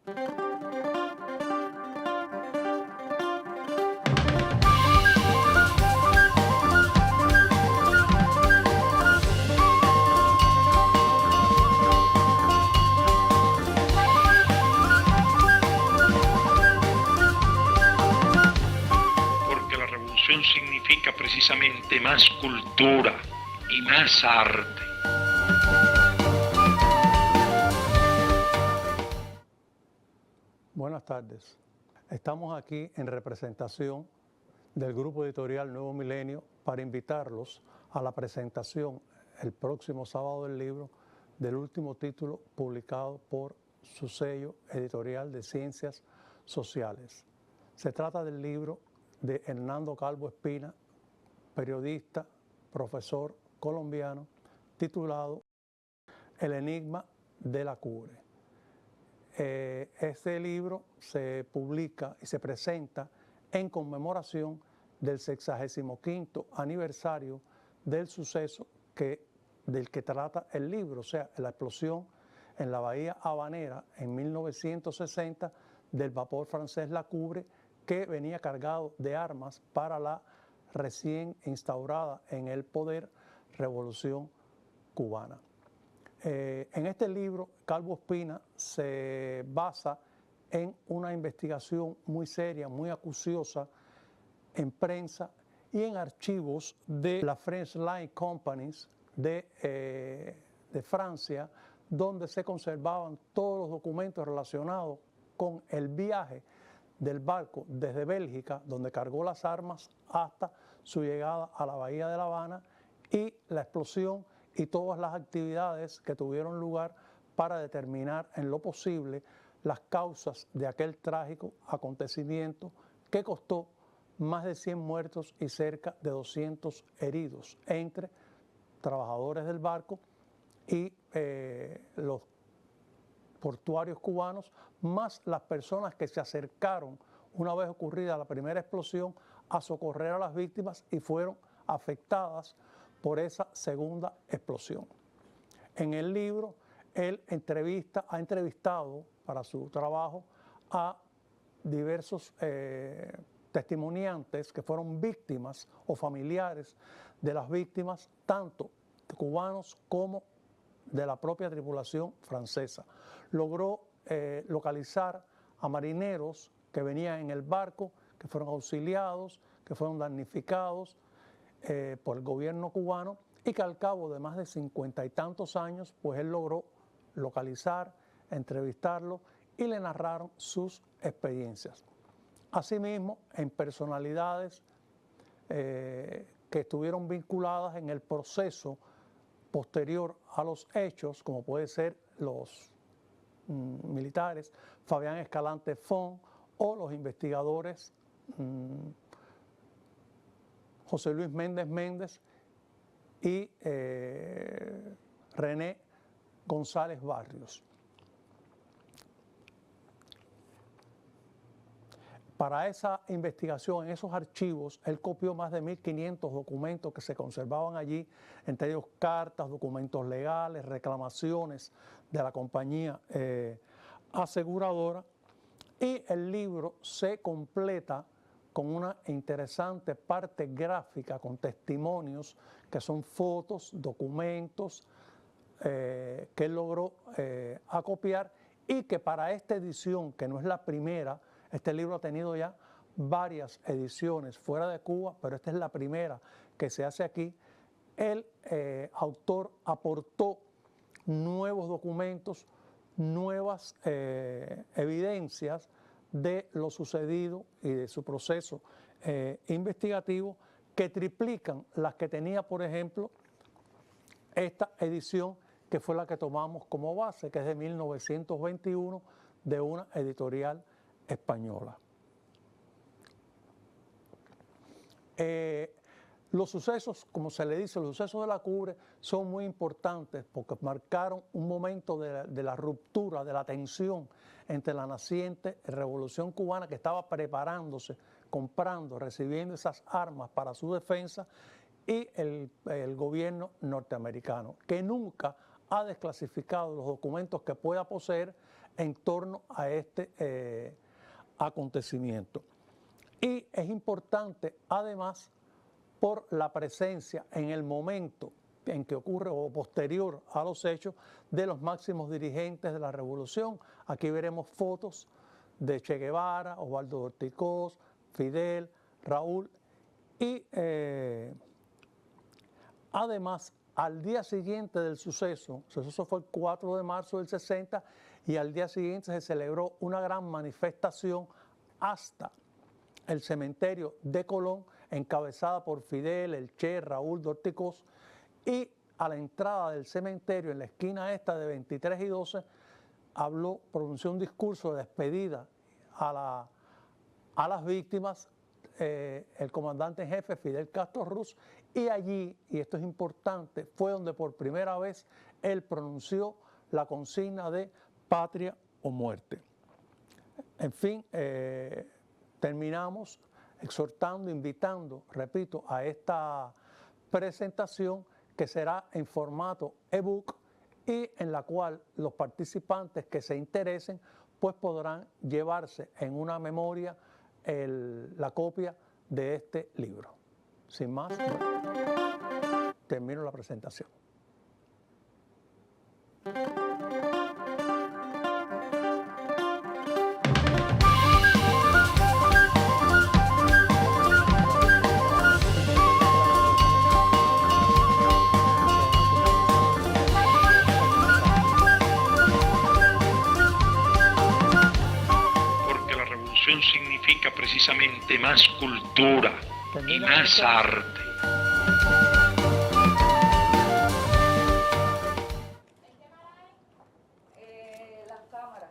Porque la revolución significa precisamente más cultura y más arte. Buenas tardes. Estamos aquí en representación del Grupo Editorial Nuevo Milenio para invitarlos a la presentación el próximo sábado del libro del último título publicado por su sello editorial de Ciencias Sociales. Se trata del libro de Hernando Calvo Espina, periodista, profesor colombiano, titulado El enigma de la cubre. Este libro se publica y se presenta en conmemoración del 65º aniversario del suceso del que trata el libro, o sea, la explosión en la bahía habanera en 1960 del vapor francés La Cubre, que venía cargado de armas para la recién instaurada en el poder Revolución Cubana. En este libro, Calvo Espina se basa en una investigación muy seria, muy acuciosa en prensa y en archivos de la French Line Companies de Francia, donde se conservaban todos los documentos relacionados con el viaje del barco desde Bélgica, donde cargó las armas, hasta su llegada a la bahía de La Habana, y la explosión y todas las actividades que tuvieron lugar para determinar en lo posible las causas de aquel trágico acontecimiento que costó más de 100 muertos y cerca de 200 heridos entre trabajadores del barco y los portuarios cubanos, más las personas que se acercaron una vez ocurrida la primera explosión a socorrer a las víctimas y fueron afectadas por esa segunda explosión. En el libro, él ha entrevistado para su trabajo a diversos testimoniantes que fueron víctimas o familiares de las víctimas, tanto cubanos como de la propia tripulación francesa. Logró localizar a marineros que venían en el barco, que fueron auxiliados, que fueron damnificados por el gobierno cubano, y que al cabo de más de 50 y tantos años, pues él logró localizar, entrevistarlo y le narraron sus experiencias. Asimismo, en personalidades que estuvieron vinculadas en el proceso posterior a los hechos, como puede ser los militares Fabián Escalante Font o los investigadores José Luis Méndez Méndez y René González Barrios. Para esa investigación, en esos archivos, él copió más de 1.500 documentos que se conservaban allí, entre ellos cartas, documentos legales, reclamaciones de la compañía aseguradora, y el libro se completa con una interesante parte gráfica con testimonios que son fotos, documentos que él logró acopiar, y que para esta edición, que no es la primera, este libro ha tenido ya varias ediciones fuera de Cuba, pero esta es la primera que se hace aquí, el autor aportó nuevos documentos, nuevas evidencias de lo sucedido y de su proceso investigativo, que triplican las que tenía, por ejemplo, esta edición, que fue la que tomamos como base, que es de 1921, de una editorial española. Los sucesos, como se le dice, los sucesos de la Cubre son muy importantes porque marcaron un momento de la ruptura, de la tensión entre la naciente revolución cubana, que estaba preparándose, comprando, recibiendo esas armas para su defensa, y el gobierno norteamericano, que nunca ha desclasificado los documentos que pueda poseer en torno a este acontecimiento. Y es importante, además, por la presencia en el momento en que ocurre o posterior a los hechos de los máximos dirigentes de la revolución. Aquí veremos fotos de Che Guevara, Osvaldo Dorticós, Fidel, Raúl y además al día siguiente del suceso, el suceso fue el 4 de marzo del 60 y al día siguiente se celebró una gran manifestación hasta el cementerio de Colón, encabezada por Fidel, el Che, Raúl, Dorticós, y a la entrada del cementerio, en la esquina esta de 23 y 12, pronunció un discurso de despedida a las víctimas, el comandante en jefe Fidel Castro Ruz, y allí, y esto es importante, fue donde por primera vez él pronunció la consigna de patria o muerte. En fin, terminamos exhortando, invitando, repito, a esta presentación que será en formato ebook y en la cual los participantes que se interesen pues podrán llevarse en una memoria la copia de este libro. Sin más, termino la presentación. Significa precisamente más cultura y más arte.